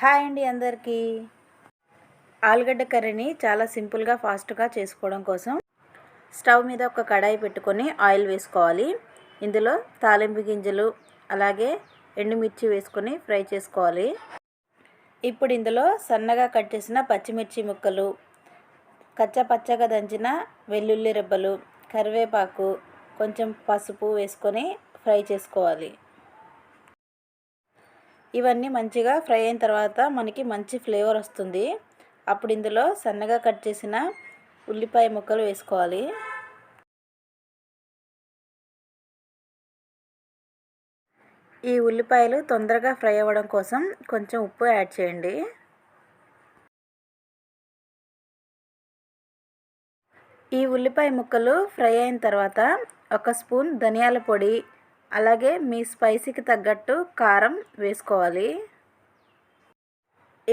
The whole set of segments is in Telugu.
హాయ్ అండి అందరికీ. ఆలుగడ్డ కర్రీని చాలా సింపుల్గా ఫాస్ట్గా చేసుకోవడం కోసం స్టవ్ మీద ఒక కడాయి పెట్టుకొని ఆయిల్ వేసుకోవాలి. ఇందులో తాలింపు గింజలు అలాగే ఎండుమిర్చి వేసుకొని ఫ్రై చేసుకోవాలి. ఇప్పుడు ఇందులో సన్నగా కట్ చేసిన పచ్చిమిర్చి ముక్కలు, కచ్చపచ్చగా దంచిన వెల్లుల్లి రెబ్బలు, కరివేపాకు, కొంచెం పసుపు వేసుకొని ఫ్రై చేసుకోవాలి. ఇవన్నీ మంచిగా ఫ్రై అయిన తర్వాత మనకి మంచి ఫ్లేవర్ వస్తుంది. అప్పుడు ఇందులో సన్నగా కట్ చేసిన ఉల్లిపాయ ముక్కలు వేసుకోవాలి. ఈ ఉల్లిపాయలు తొందరగా ఫ్రై అవ్వడం కోసం కొంచెం ఉప్పు యాడ్ చేయండి. ఈ ఉల్లిపాయ ముక్కలు ఫ్రై అయిన తర్వాత ఒక స్పూన్ ధనియాల పొడి అలాగే మీ స్పైసీకి తగ్గట్టు కారం వేసుకోవాలి.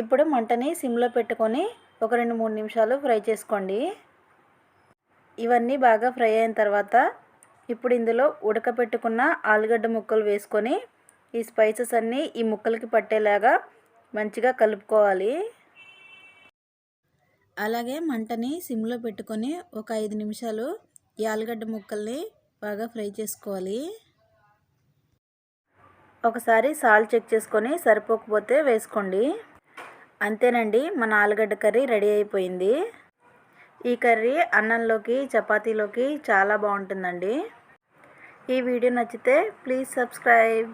ఇప్పుడు మంటని సిమ్లో పెట్టుకొని ఒక 2-3 నిమిషాలు ఫ్రై చేసుకోండి. ఇవన్నీ బాగా ఫ్రై అయిన తర్వాత ఇప్పుడు ఇందులో ఉడకపెట్టుకున్న ఆలుగడ్డ ముక్కలు వేసుకొని ఈ స్పైసెస్ అన్నీ ఈ ముక్కలకి పట్టేలాగా మంచిగా కలుపుకోవాలి. అలాగే మంటని సిమ్లో పెట్టుకొని ఒక 5 నిమిషాలు ఈ ఆలుగడ్డ ముక్కల్ని బాగా ఫ్రై చేసుకోవాలి. ఒకసారి సాల్ట్ చెక్ చేసుకొని సరిపోకపోతే వేసుకోండి. అంతేనండి, మన ఆలుగడ్డ కర్రీ రెడీ అయిపోయింది. ఈ కర్రీ అన్నంలోకి చపాతీలోకి చాలా బాగుంటుందండి. ఈ వీడియో నచ్చితే ప్లీజ్ సబ్స్క్రైబ్.